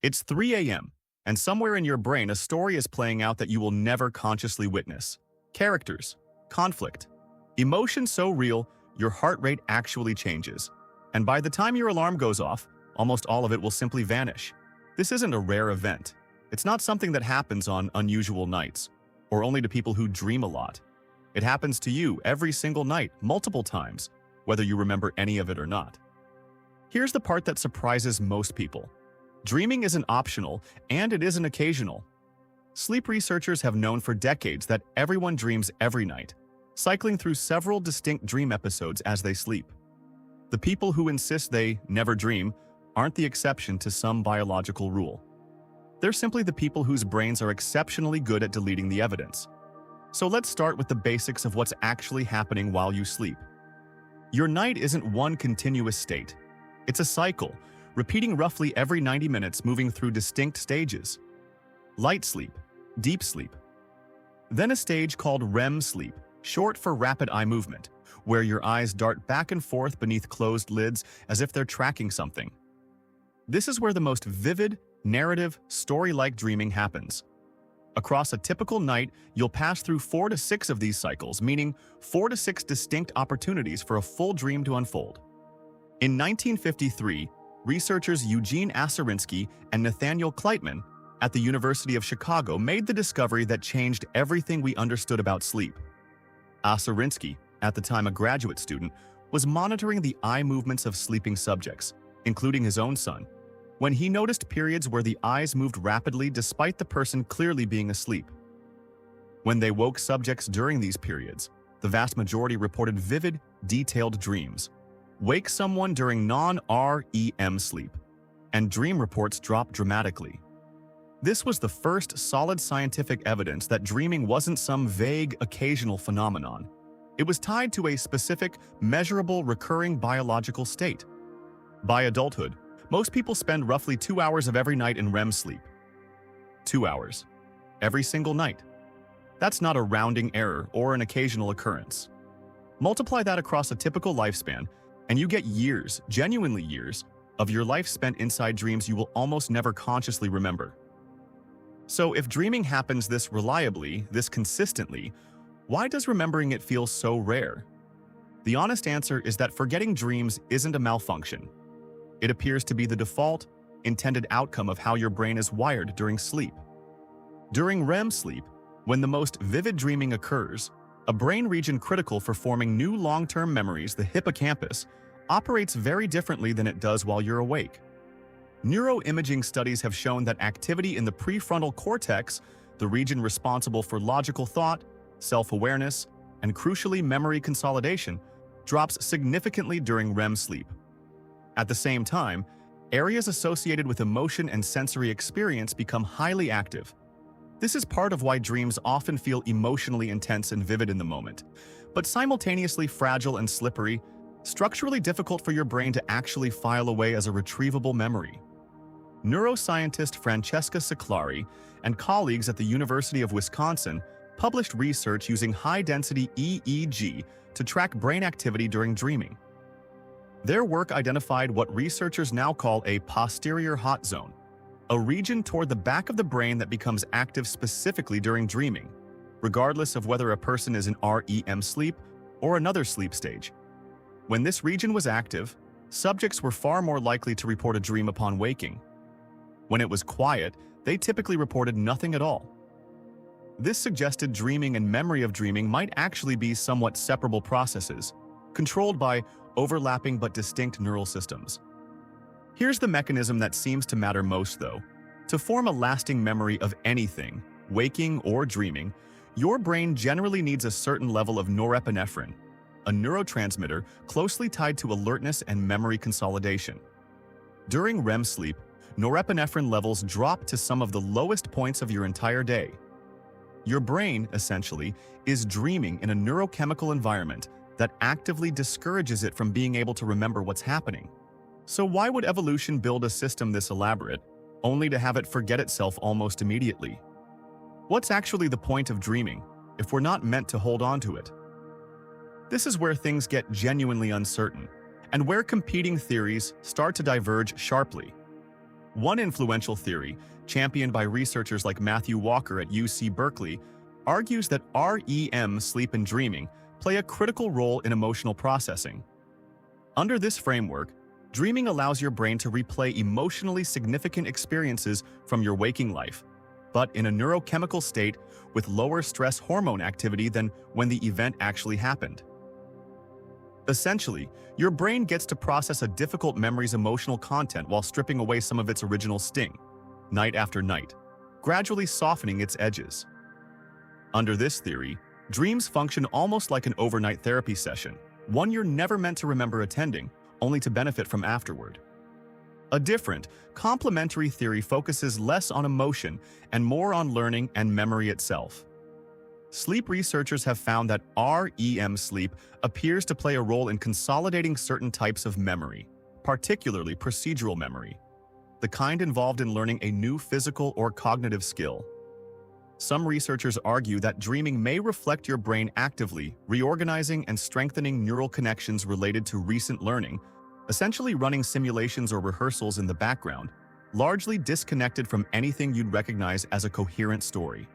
It's 3 a.m., and somewhere in your brain a story is playing out that you will never consciously witness. Characters, conflict, emotion so real, your heart rate actually changes. And by the time your alarm goes off, almost all of it will simply vanish. This isn't a rare event. It's not something that happens on unusual nights, or only to people who dream a lot. It happens to you every single night, multiple times, whether you remember any of it or not. Here's the part that surprises most people. Dreaming isn't optional, and it isn't occasional. Sleep researchers have known for decades that everyone dreams every night, cycling through several distinct dream episodes as they sleep. The people who insist they never dream aren't the exception to some biological rule. They're simply the people whose brains are exceptionally good at deleting the evidence. So let's start with the basics of what's actually happening while you sleep. Your night isn't one continuous state. It's a cycle, repeating roughly every 90 minutes, moving through distinct stages. Light sleep, deep sleep. Then a stage called REM sleep, short for rapid eye movement, where your eyes dart back and forth beneath closed lids as if they're tracking something. This is where the most vivid, narrative, story-like dreaming happens. Across a typical night, you'll pass through 4 to 6 of these cycles, meaning 4 to 6 distinct opportunities for a full dream to unfold. In 1953, researchers Eugene Aserinsky and Nathaniel Kleitman at the University of Chicago made the discovery that changed everything we understood about sleep. Aserinsky, at the time a graduate student, was monitoring the eye movements of sleeping subjects, including his own son, when he noticed periods where the eyes moved rapidly despite the person clearly being asleep. When they woke subjects during these periods, the vast majority reported vivid, detailed dreams. Wake someone during non-REM sleep, and dream reports dropped dramatically. This was the first solid scientific evidence that dreaming wasn't some vague, occasional phenomenon. It was tied to a specific, measurable, recurring biological state. By adulthood, most people spend roughly 2 hours of every night in REM sleep. 2 hours. Every single night. That's not a rounding error or an occasional occurrence. Multiply that across a typical lifespan, and you get years, genuinely years, of your life spent inside dreams you will almost never consciously remember. So if dreaming happens this reliably, this consistently, why does remembering it feel so rare? The honest answer is that forgetting dreams isn't a malfunction. It appears to be the default, intended outcome of how your brain is wired during sleep. During REM sleep, when the most vivid dreaming occurs, a brain region critical for forming new long-term memories, the hippocampus, operates very differently than it does while you're awake. Neuroimaging studies have shown that activity in the prefrontal cortex, the region responsible for logical thought, self-awareness, and crucially memory consolidation, drops significantly during REM sleep. At the same time, areas associated with emotion and sensory experience become highly active. This is part of why dreams often feel emotionally intense and vivid in the moment, but simultaneously fragile and slippery, structurally difficult for your brain to actually file away as a retrievable memory. Neuroscientist Francesca Ciclari and colleagues at the University of Wisconsin published research using high-density EEG to track brain activity during dreaming. Their work identified what researchers now call a posterior hot zone, a region toward the back of the brain that becomes active specifically during dreaming, regardless of whether a person is in REM sleep or another sleep stage. When this region was active, subjects were far more likely to report a dream upon waking. When it was quiet, they typically reported nothing at all. This suggested dreaming and memory of dreaming might actually be somewhat separable processes, controlled by overlapping but distinct neural systems. Here's the mechanism that seems to matter most, though. To form a lasting memory of anything, waking or dreaming, your brain generally needs a certain level of norepinephrine, a neurotransmitter closely tied to alertness and memory consolidation. During REM sleep, norepinephrine levels drop to some of the lowest points of your entire day. Your brain, essentially, is dreaming in a neurochemical environment that actively discourages it from being able to remember what's happening. So why would evolution build a system this elaborate, only to have it forget itself almost immediately? What's actually the point of dreaming, if we're not meant to hold on to it? This is where things get genuinely uncertain, and where competing theories start to diverge sharply. One influential theory, championed by researchers like Matthew Walker at UC Berkeley, argues that REM sleep and dreaming play a critical role in emotional processing. Under this framework, dreaming allows your brain to replay emotionally significant experiences from your waking life, but in a neurochemical state with lower stress hormone activity than when the event actually happened. Essentially, your brain gets to process a difficult memory's emotional content while stripping away some of its original sting, night after night, gradually softening its edges. Under this theory, dreams function almost like an overnight therapy session, one you're never meant to remember attending, only to benefit from afterward. A different, complementary theory focuses less on emotion and more on learning and memory itself. Sleep researchers have found that REM sleep appears to play a role in consolidating certain types of memory, particularly procedural memory, the kind involved in learning a new physical or cognitive skill. Some researchers argue that dreaming may reflect your brain actively reorganizing and strengthening neural connections related to recent learning, essentially running simulations or rehearsals in the background, largely disconnected from anything you'd recognize as a coherent story.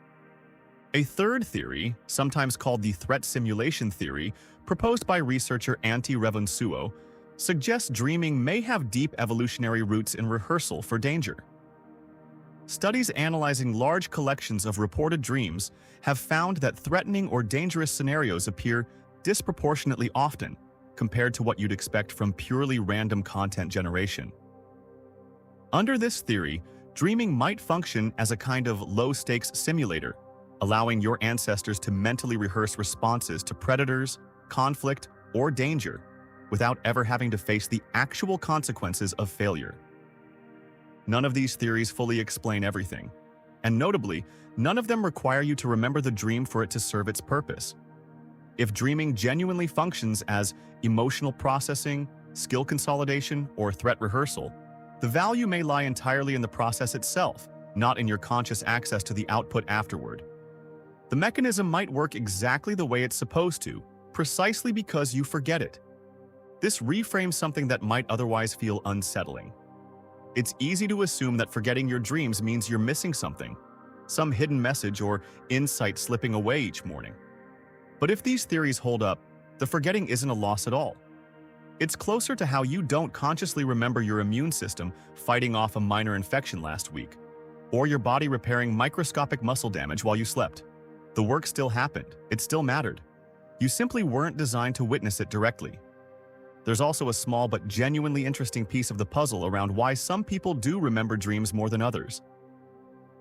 A third theory, sometimes called the threat simulation theory, proposed by researcher Antti Revonsuo, suggests dreaming may have deep evolutionary roots in rehearsal for danger. Studies analyzing large collections of reported dreams have found that threatening or dangerous scenarios appear disproportionately often compared to what you'd expect from purely random content generation. Under this theory, dreaming might function as a kind of low-stakes simulator, allowing your ancestors to mentally rehearse responses to predators, conflict, or danger without ever having to face the actual consequences of failure. None of these theories fully explain everything, and notably, none of them require you to remember the dream for it to serve its purpose. If dreaming genuinely functions as emotional processing, skill consolidation, or threat rehearsal, the value may lie entirely in the process itself, not in your conscious access to the output afterward. The mechanism might work exactly the way it's supposed to, precisely because you forget it. This reframes something that might otherwise feel unsettling. It's easy to assume that forgetting your dreams means you're missing something, some hidden message or insight slipping away each morning. But if these theories hold up, the forgetting isn't a loss at all. It's closer to how you don't consciously remember your immune system fighting off a minor infection last week, or your body repairing microscopic muscle damage while you slept. The work still happened, it still mattered. You simply weren't designed to witness it directly. There's also a small but genuinely interesting piece of the puzzle around why some people do remember dreams more than others.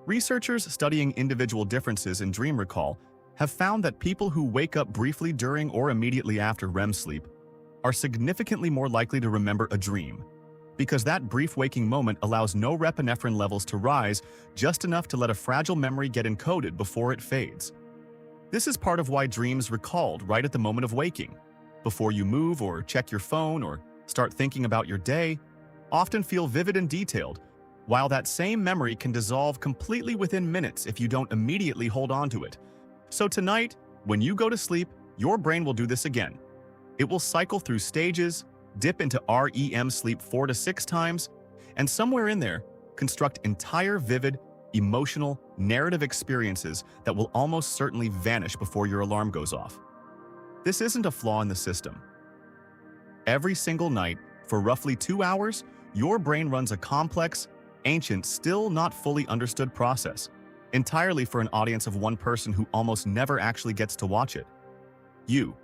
Researchers studying individual differences in dream recall have found that people who wake up briefly during or immediately after REM sleep are significantly more likely to remember a dream, because that brief waking moment allows norepinephrine levels to rise just enough to let a fragile memory get encoded before it fades. This is part of why dreams recalled right at the moment of waking, before you move or check your phone or start thinking about your day, often feel vivid and detailed, while that same memory can dissolve completely within minutes if you don't immediately hold on to it. So tonight, when you go to sleep, your brain will do this again. It will cycle through stages, dip into REM sleep 4 to 6 times, and somewhere in there, construct entire vivid, emotional, narrative experiences that will almost certainly vanish before your alarm goes off. This isn't a flaw in the system. Every single night, for roughly 2 hours, your brain runs a complex, ancient, still not fully understood process, entirely for an audience of one person who almost never actually gets to watch it. You.